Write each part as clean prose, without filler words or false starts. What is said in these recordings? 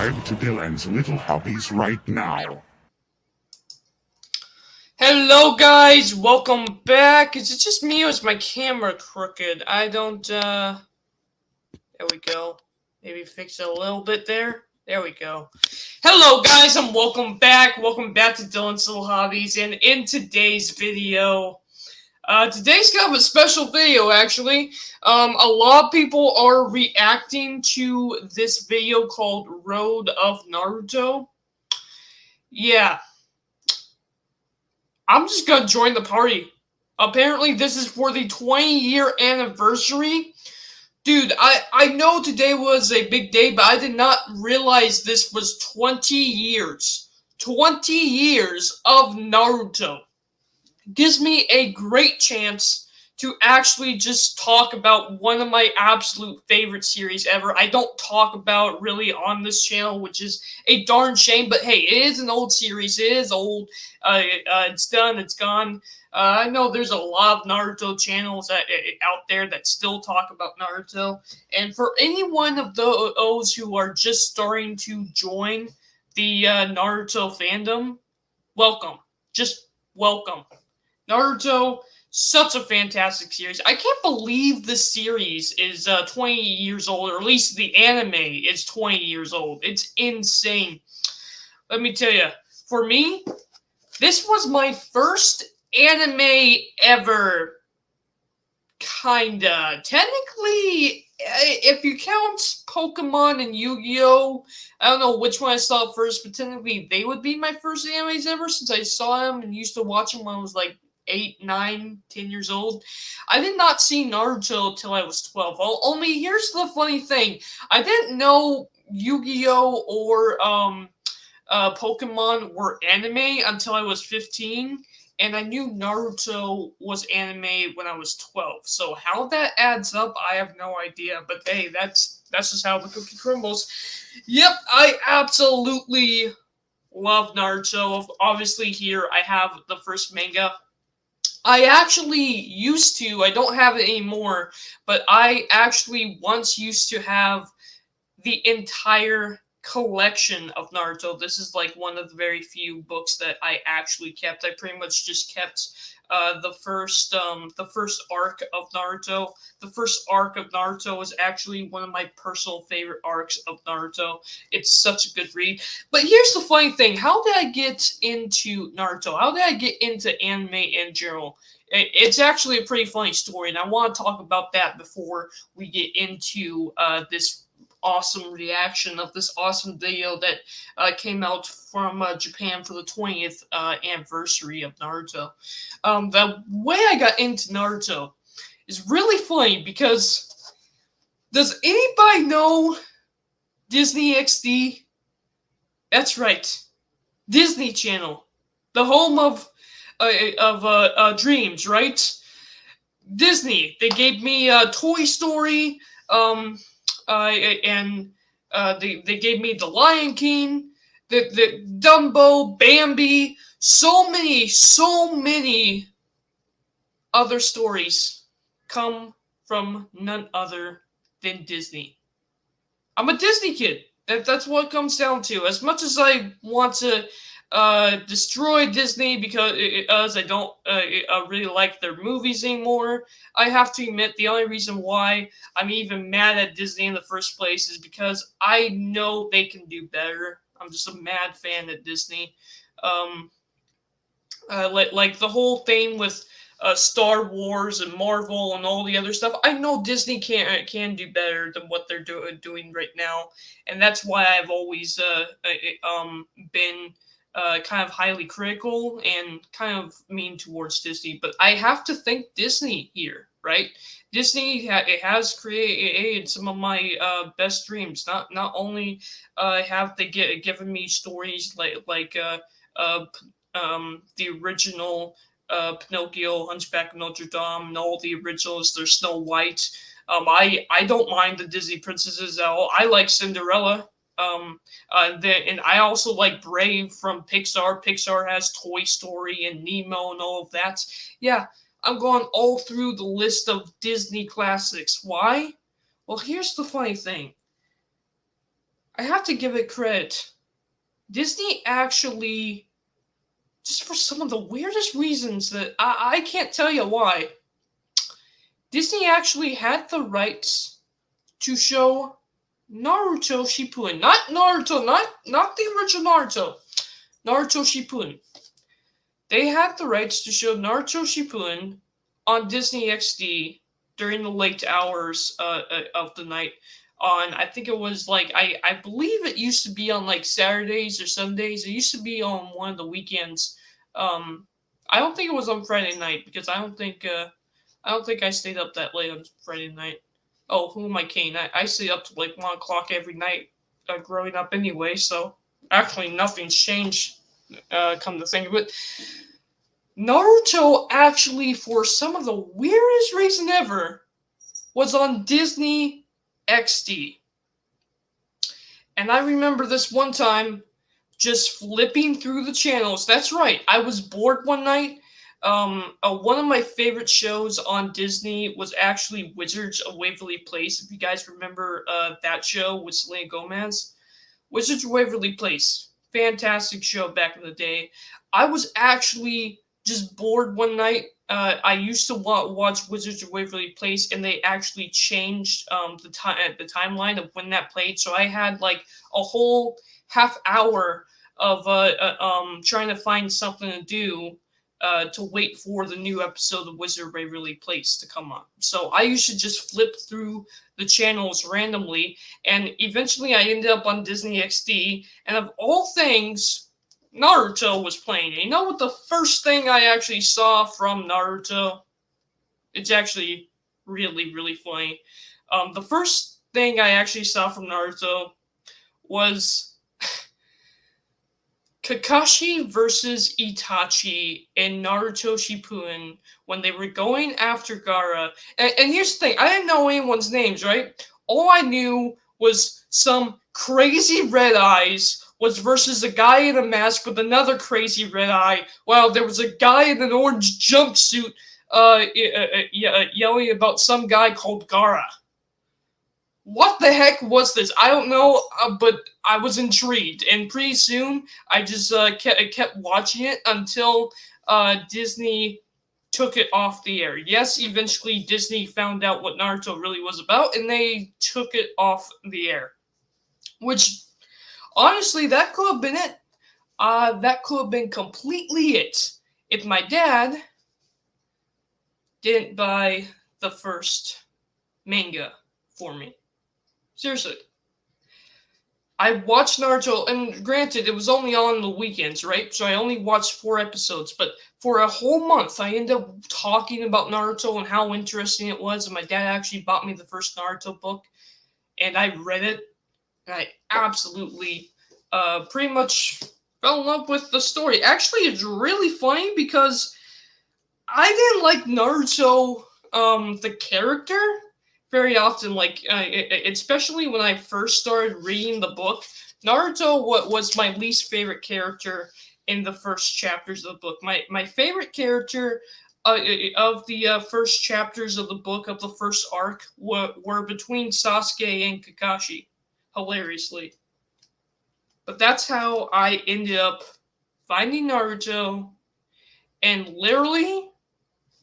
subscribe to Dylan's Little Hobbies right now. Hello guys, welcome back. Is it just me or is my camera crooked? There we go. Maybe fix it a little bit there. There we go. Hello guys, and welcome back. Welcome back to Dylan's Little Hobbies. And in today's video, today's kind of a special video actually. A lot of people are reacting to this video called Road of Naruto. Yeah. I'm just gonna join the party. Apparently, this is for the 20-year anniversary. Dude, I know today was a big day, but I did not realize this was 20 years. 20 years of Naruto. Gives me a great chance to actually just talk about one of my absolute favorite series ever. I don't talk about really on this channel, which is a darn shame, but hey, it is an old series. It is old. It's done. It's gone. I know there's a lot of Naruto channels out there that still talk about Naruto. And for any one of those who are just starting to join the Naruto fandom, welcome. Just welcome. Naruto, such a fantastic series. I can't believe the series is 20 years old, or at least the anime is 20 years old. It's insane. Let me tell you, for me, this was my first anime ever, kinda. Technically, if you count Pokemon and Yu-Gi-Oh! I don't know which one I saw first, but technically they would be my first animes ever, since I saw them and used to watch them when I was like 8, 9, 10 years old. I did not see Naruto till I was 12. Only here's the funny thing. I didn't know Yu-Gi-Oh! Or Pokemon were anime until I was 15, and I knew Naruto was anime when I was 12. So how that adds up, I have no idea. But hey, that's just how the cookie crumbles. Yep, I absolutely love Naruto. Obviously, here I have the first manga. I actually used to, I don't have it anymore, but I actually once used to have the entire collection of Naruto. This is like one of the very few books that I actually kept. I pretty much just kept the first arc of Naruto. The first arc of Naruto is actually one of my personal favorite arcs of Naruto. It's such a good read. But here's the funny thing. How did I get into Naruto? How did I get into anime in general? It's actually a pretty funny story, and I want to talk about that before we get into this awesome reaction of this awesome video that came out from Japan for the 20th anniversary of Naruto. The way I got into Naruto is really funny because does anybody know Disney XD? That's right, Disney Channel, the home of dreams, right? Disney. They gave me Toy Story. And they gave me The Lion King, the Dumbo, Bambi, so many other stories come from none other than Disney. I'm a Disney kid. That's what it comes down to. As much as I want to destroy Disney because I don't really like their movies anymore, I have to admit the only reason why I'm even mad at Disney in the first place is because I know they can do better. I'm just a mad fan of Disney. Like the whole thing with Star Wars and Marvel and all the other stuff. I know Disney can do better than what they're doing right now, and that's why I've always been kind of highly critical and kind of mean towards Disney. But I have to thank Disney here, right? Disney it has created some of my best dreams. Not only have they given me stories like the original Pinocchio, Hunchback of Notre Dame, and all the originals. There's Snow White. I don't mind the Disney princesses at all. I like Cinderella. And I also like Brave from Pixar. Pixar has Toy Story and Nemo and all of that. Yeah, I'm going all through the list of Disney classics. Why? Well, here's the funny thing. I have to give it credit. Disney actually, just for some of the weirdest reasons that I can't tell you why, Disney actually had the rights to show Naruto Shippuden. Not Naruto, not the original Naruto. Naruto Shippuden. They had the rights to show Naruto Shippuden on Disney XD during the late hours of the night. On, I think it was like, I believe it used to be on like Saturdays or Sundays. It used to be on one of the weekends. I don't think it was on Friday night because I don't think I stayed up that late on Friday night. Oh, who am I kidding? I stayed up to like 1 o'clock every night growing up anyway. So actually, nothing's changed. Come to think of it, Naruto actually, for some of the weirdest reason ever, was on Disney XD. And I remember this one time just flipping through the channels. That's right, I was bored one night. One of my favorite shows on Disney was actually Wizards of Waverly Place. If you guys remember that show with Selena Gomez. Wizards of Waverly Place. Fantastic show back in the day. I was actually just bored one night. I used to watch Wizards of Waverly Place, and they actually changed the timeline of when that played. So I had like a whole half hour of trying to find something to do to wait for the new episode of Wizard of Waverly Place to come on. So I used to just flip through the channels randomly, and eventually I ended up on Disney XD, and of all things, Naruto was playing. And you know what the first thing I actually saw from Naruto? It's actually really, really funny. The first thing I actually saw from Naruto was Kakashi versus Itachi in Naruto Shippuden when they were going after Gaara. And here's the thing, I didn't know anyone's names, right? All I knew was some crazy red eyes was versus a guy in a mask with another crazy red eye, while there was a guy in an orange jumpsuit yelling about some guy called Gaara. What the heck was this? I don't know, but I was intrigued, and pretty soon I just kept watching it until Disney took it off the air. Yes, eventually Disney found out what Naruto really was about, and they took it off the air. Which, honestly, that could have been it. That could have been completely it if my dad didn't buy the first manga for me. Seriously. I watched Naruto, and granted, it was only on the weekends, right? So I only watched 4 episodes, but for a whole month, I ended up talking about Naruto and how interesting it was, and my dad actually bought me the first Naruto book, and I read it, and I absolutely pretty much fell in love with the story. Actually, it's really funny because I didn't like Naruto, the character, very often, like especially when I first started reading the book. Naruto was my least favorite character in the first chapters of the book. My favorite character of the first chapters of the book of the first arc were between Sasuke and Kakashi, hilariously. But that's how I ended up finding Naruto, and literally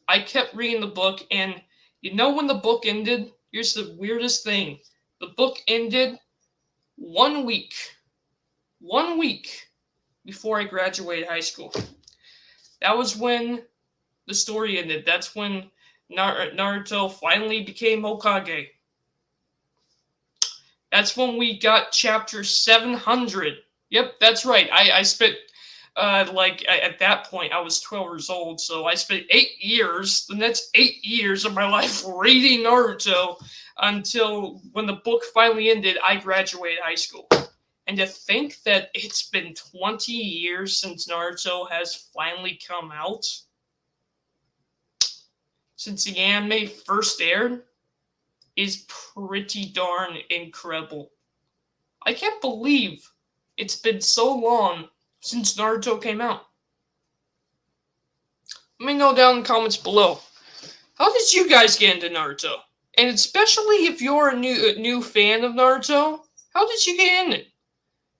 I kept reading the book, and you know when the book ended? Here's the weirdest thing. The book ended 1 week. 1 week before I graduated high school. That was when the story ended. That's when Naruto finally became Hokage. That's when we got chapter 700. Yep, that's right. I spent at that point I was 12 years old, so I spent 8 years, the next 8 years of my life reading Naruto until when the book finally ended, I graduated high school. And to think that it's been 20 years since Naruto has finally come out, since the anime first aired, is pretty darn incredible. I can't believe it's been so long since Naruto came out. Let me know down in the comments below. How did you guys get into Naruto? And especially if you're a new fan of Naruto, How did you get in it?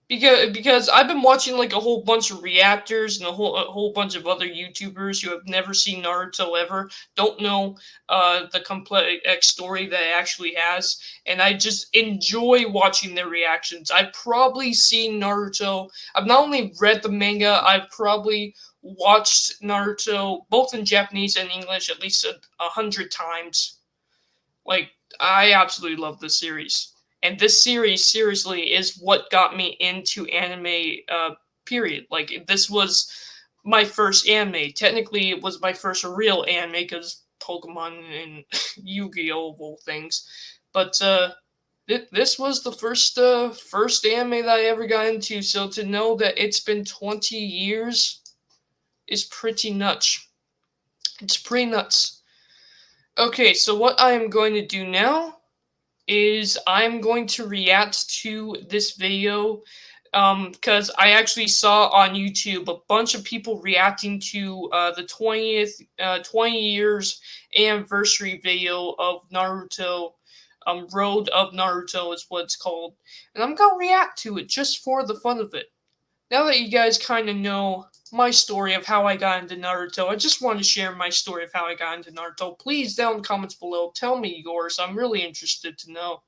Because I've been watching like a whole bunch of reactors and a whole bunch of other YouTubers who have never seen Naruto ever, don't know the complex story that it actually has, and I just enjoy watching their reactions. I've probably seen Naruto. I've not only read the manga, I've probably watched Naruto both in Japanese and English at least 100 times. Like, I absolutely love this series. And this series, seriously, is what got me into anime, period. Like, this was my first anime. Technically, it was my first real anime, because Pokemon and Yu-Gi-Oh! Of all things. But, this was the first anime that I ever got into, so to know that it's been 20 years is pretty nuts. It's pretty nuts. Okay, so what I am going to do now is I'm going to react to this video, because I actually saw on YouTube a bunch of people reacting to the 20 years anniversary video of Naruto. Road of Naruto is what it's called, and I'm gonna react to it just for the fun of it. Now that you guys kind of know my story of how I got into Naruto, I just want to share my story of how I got into Naruto. Please, down in the comments below, tell me yours. I'm really interested to know.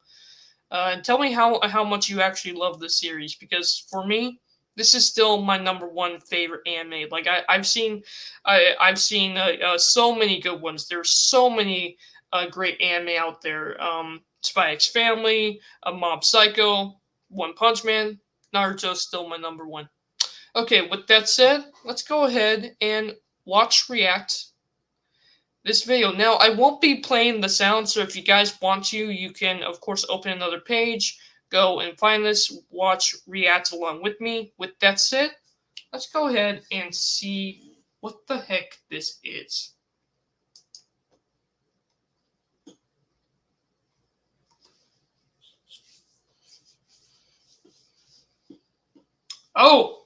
And tell me how much you actually love this series, because for me, this is still my #1 favorite anime. Like, I've seen so many good ones. There's so many great anime out there. Spy X Family, Mob Psycho, One Punch Man. Naruto's still my #1. Okay, with that said, let's go ahead and watch react this video. Now, I won't be playing the sound, so if you guys want to, you can, of course, open another page, go and find this, watch, react along with me. With that said, let's go ahead and see what the heck this is. Oh!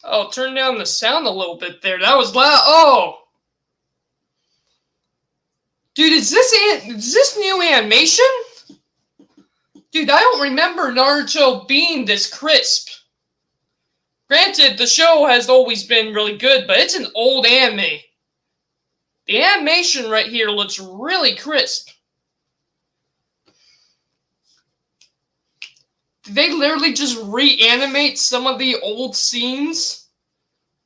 Oh, turn down the sound a little bit there. That was loud. Oh! Dude, is this new animation? Dude, I don't remember Naruto being this crisp. Granted, the show has always been really good, but it's an old anime. The animation right here looks really crisp. Did they literally just reanimate some of the old scenes?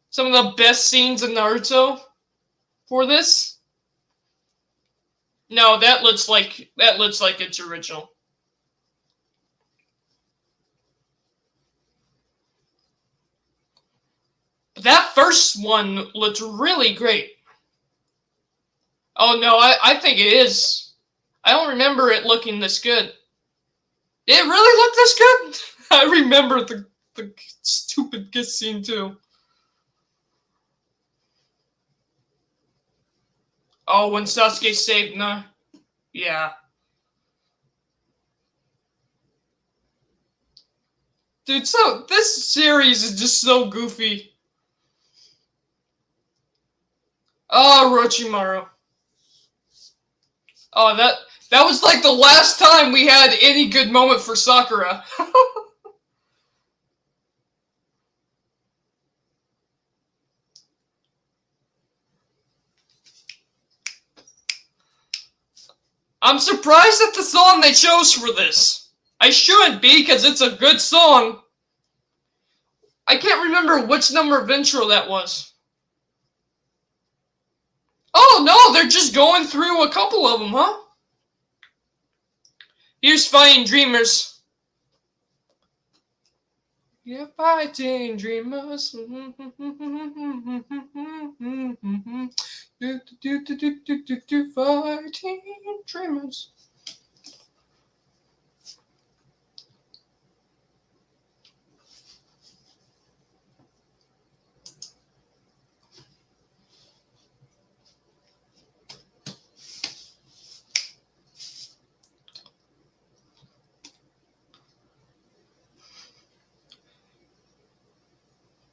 Some of the best scenes in Naruto for this? No, that looks like it's original. That first one looked really great. Oh no, I think it is. I don't remember it looking this good. Did it really look this good? I remember the stupid kiss scene too. Oh, when Sasuke saved Na. Yeah. Dude, so this series is just so goofy. Oh, Orochimaru. Oh, that was like the last time we had any good moment for Sakura. I'm surprised at the song they chose for this. I shouldn't be, because it's a good song. I can't remember which number of intro that was. Oh no, they're just going through a couple of them, huh? Here's Fighting Dreamers. Yeah, Fighting Dreamers. Fighting Dreamers.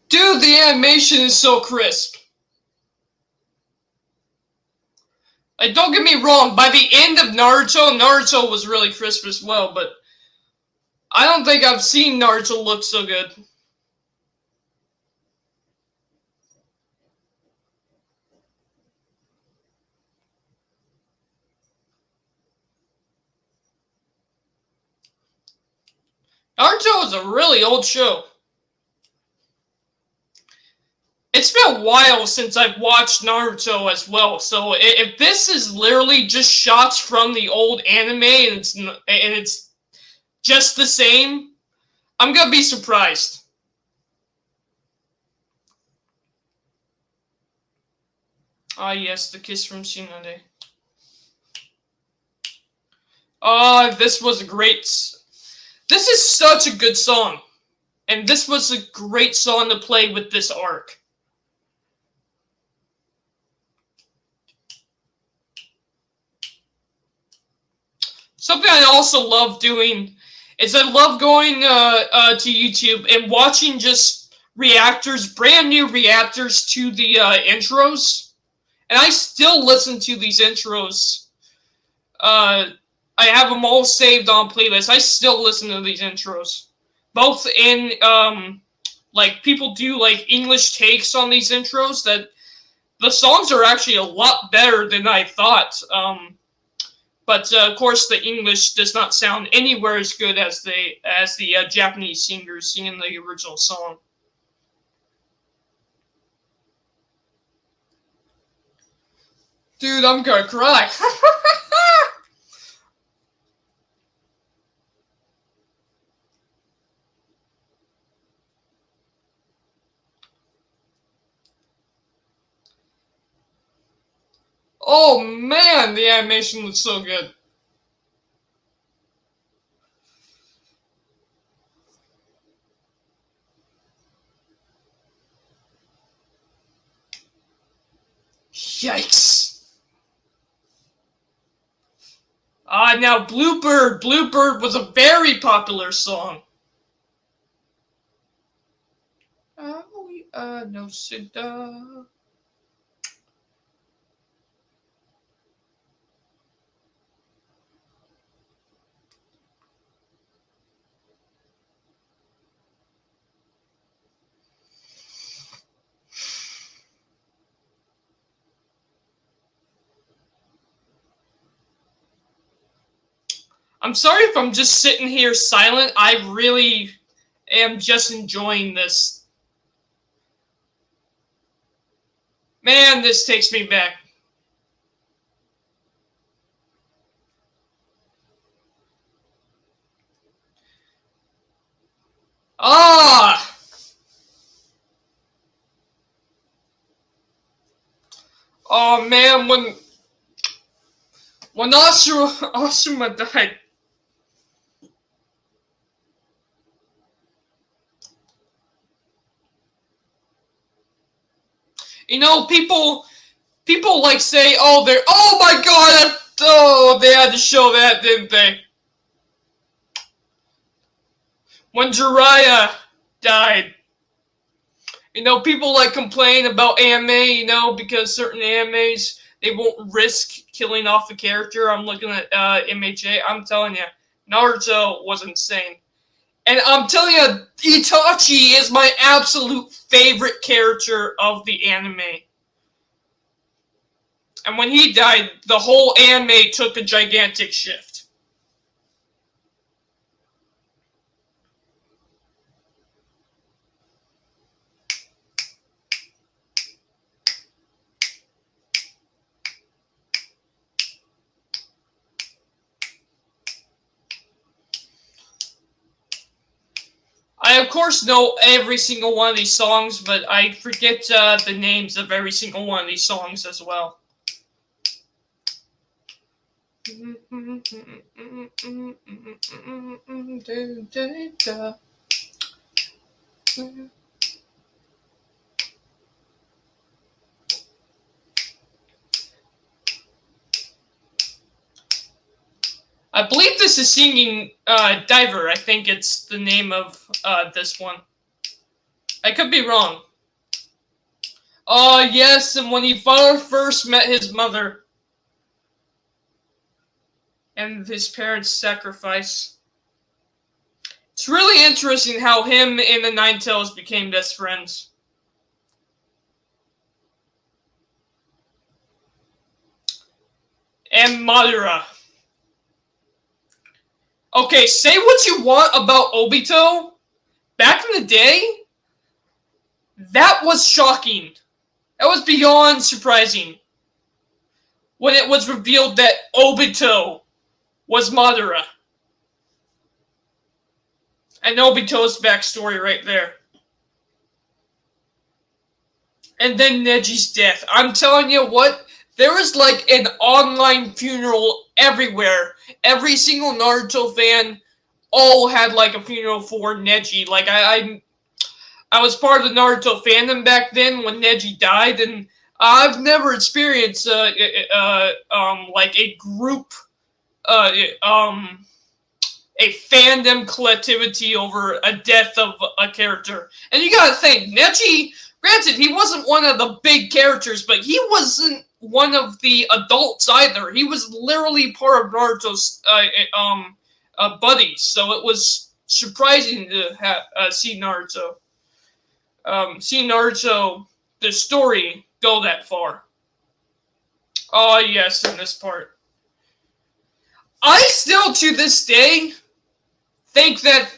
Dude, the animation is so crisp. Like, don't get me wrong, by the end of Naruto, Naruto was really crisp as well, but I don't think I've seen Naruto look so good. Naruto is a really old show. It's been a while since I've watched Naruto as well, so if this is literally just shots from the old anime and it's just the same, I'm gonna be surprised. Ah, yes, the kiss from Shinade. This was a great. This is such a good song, and this was a great song to play with this arc. Something I also love doing is I love going to YouTube and watching just reactors, brand new reactors to the intros. And I still listen to these intros. I have them all saved on playlists. I still listen to these intros. Both in, like, people do, like, English takes on these intros that the songs are actually a lot better than I thought. But of course, the English does not sound anywhere as good as the Japanese singers singing the original song. Dude, I'm gonna cry. Oh man, the animation looks so good. Yikes. Now Bluebird. Bluebird was a very popular song. No Sida. I'm sorry if I'm just sitting here silent. I really am just enjoying this. Man, this takes me back. Ah! Oh man, when Asuma died. You know, people like say, oh, oh my god, oh, they had to show that, didn't they? When Jiraiya died. You know, people like complain about anime, you know, because certain animes, they won't risk killing off the character. I'm looking at MHA. I'm telling you, Naruto was insane. And I'm telling you, Itachi is my absolute favorite character of the anime. And when he died, the whole anime took a gigantic shift. I, of course, know every single one of these songs, but I forget the names of every single one of these songs as well. I believe this is Singing Diver. I think it's the name of this one. I could be wrong. Oh, yes, and when he first met his mother. and his parents' sacrifice. It's really interesting how him and the Nine Tails became best friends. And Madara. Okay, say what you want about Obito. Back in the day, that was shocking. That was beyond surprising. When it was revealed that Obito was Madara. And Obito's backstory right there. And then Neji's death. I'm telling you what, there was like an online funeral everywhere. Every single Naruto fan all had like a funeral for Neji. Like I was part of the Naruto fandom back then when Neji died, and I've never experienced like a group uh, um a fandom collectivity over a death of a character. And you gotta think, Neji, granted, he wasn't one of the big characters, but he wasn't one of the adults either. He was literally part of Naruto's buddies, so it was surprising to see Naruto. See Naruto, the story, go that far. Oh, yes, in this part. I still, to this day, think that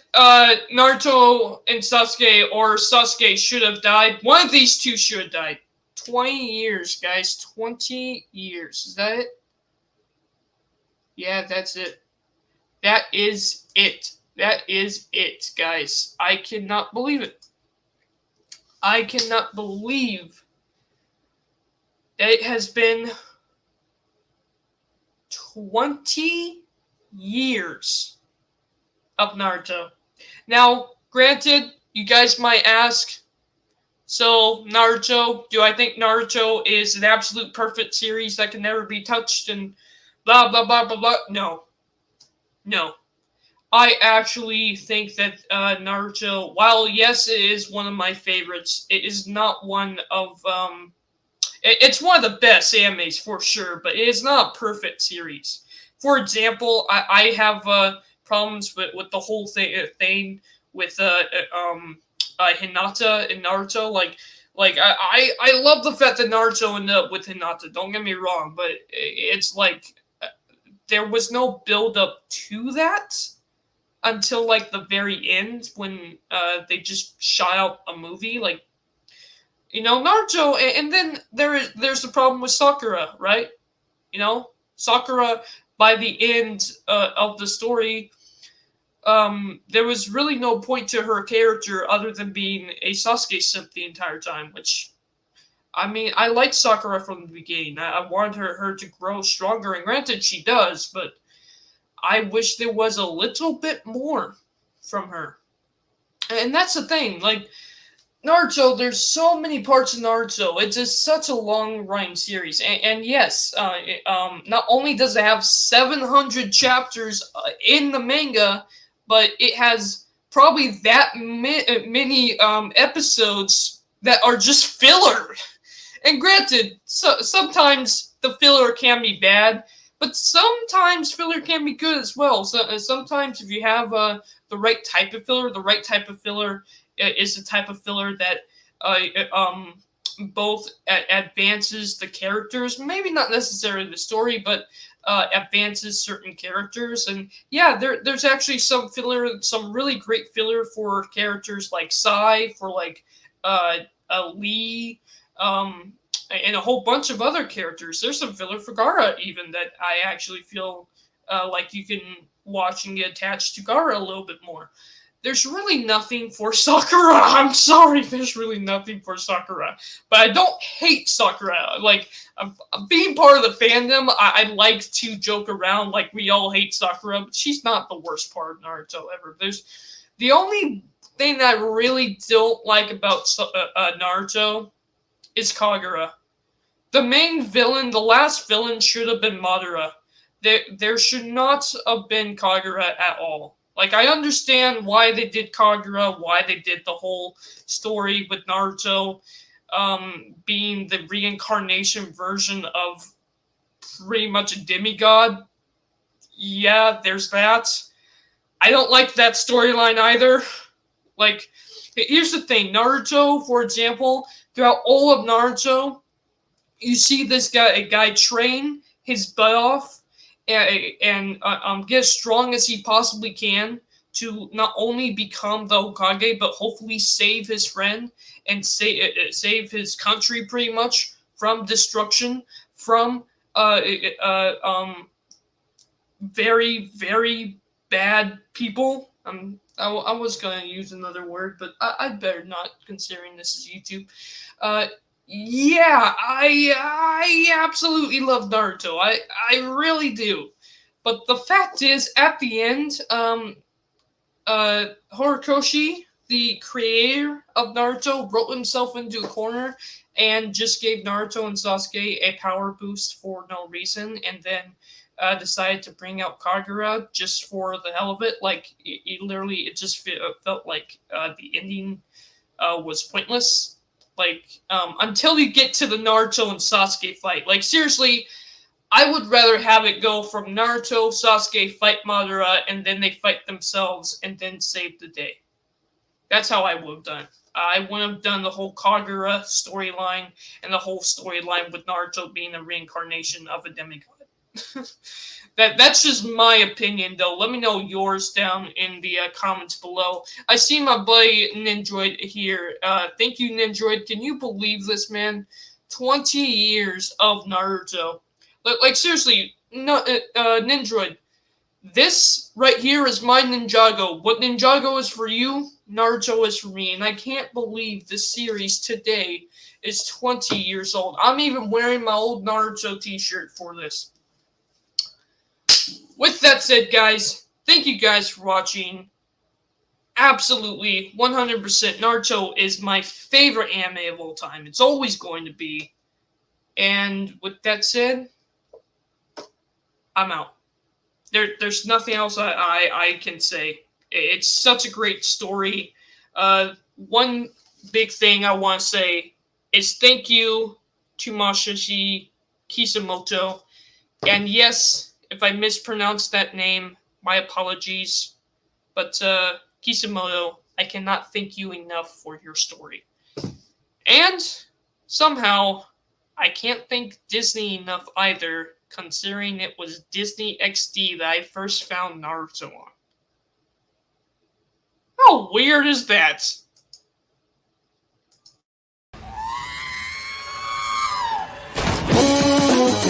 Naruto and Sasuke, or Sasuke, should have died. One of these two should have died. 20 years, guys. 20 years. Is that it? Yeah, that's it. That is it. That is it, guys. I cannot believe it. I cannot believe that it has been 20 years of Naruto. Now, granted, you guys might ask, so Naruto, do I think Naruto is an absolute perfect series that can never be touched and blah, blah, blah, blah, blah? No. No. I actually think that Naruto, while yes, it is one of my favorites, it is not one of, it's one of the best animes for sure, but it is not a perfect series. For example, I have problems with the whole thing with Hinata and Naruto. Like I love the fact that Naruto ended up with Hinata. Don't get me wrong, but it's like there was no build up to that until like the very end when they just shot out a movie. Like, you know, Naruto, and then there's the problem with Sakura, right? You know, Sakura, by the end of the story, there was really no point to her character other than being a Sasuke simp the entire time, which, I mean, I liked Sakura from the beginning. I wanted her to grow stronger, and granted she does, but I wish there was a little bit more from her. And that's the thing, like, Naruto, there's so many parts of Naruto. It's just such a long running series. And yes, not only does it have 700 chapters in the manga, but it has probably that many episodes that are just filler. And granted, sometimes the filler can be bad, but sometimes filler can be good as well. So sometimes if you have the right type of filler, is the type of filler that both advances the characters, maybe not necessarily the story, but advances certain characters. And yeah, there's actually some filler, some really great filler for characters like Sai, for like Lee, and a whole bunch of other characters. There's some filler for Gaara even that I actually feel like you can watch and get attached to Gaara a little bit more. There's really nothing for Sakura. I'm sorry, there's really nothing for Sakura. But I don't hate Sakura. Like, being part of the fandom, I like to joke around like we all hate Sakura, but she's not the worst part of Naruto ever. There's the only thing that I really don't like about Naruto is Kagura. The main villain, the last villain, should have been Madara. There should not have been Kagura at all. Like, I understand why they did Kagura, why they did the whole story with Naruto being the reincarnation version of pretty much a demigod. yeah, there's that. I don't like that storyline either. Like, here's the thing: Naruto, for example, throughout all of Naruto, you see this guy train his butt off and get as strong as he possibly can to not only become the Hokage but hopefully save his friend and save his country pretty much from destruction from uh, uh, um, very bad people. I was gonna use another word, but I'd better not, considering this is YouTube. Uh, yeah, I absolutely love Naruto. I really do. But the fact is, at the end, Horikoshi, the creator of Naruto, wrote himself into a corner and just gave Naruto and Sasuke a power boost for no reason, and then decided to bring out Kagura just for the hell of it. Like, literally, it just felt like the ending was pointless. Like, until you get to the Naruto and Sasuke fight. Like, seriously, I would rather have it go from Naruto, Sasuke fight Madara, and then they fight themselves and then save the day. That's how I would have done. I would have done the whole Kagura storyline and the whole storyline with Naruto being a reincarnation of a demigod. That's just my opinion, though. Let me know yours down in the comments below. I see my buddy Ninjoid here. Thank you, Ninjoid. Can you believe this, man? 20 years of Naruto. Like seriously, no, Ninjoid. This right here is my Ninjago. What Ninjago is for you, Naruto is for me. And I can't believe this series today is 20 years old. I'm even wearing my old Naruto t-shirt for this. With that said, guys, thank you guys for watching. Absolutely, 100%, Naruto is my favorite anime of all time. It's always going to be. And with that said, I'm out. There's nothing else I can say. It's such a great story. One big thing I want to say is thank you to Masashi Kishimoto. And yes, if I mispronounced that name, my apologies. But Kishimoto, I cannot thank you enough for your story. And somehow, I can't thank Disney enough either, considering it was Disney XD that I first found Naruto on. How weird is that?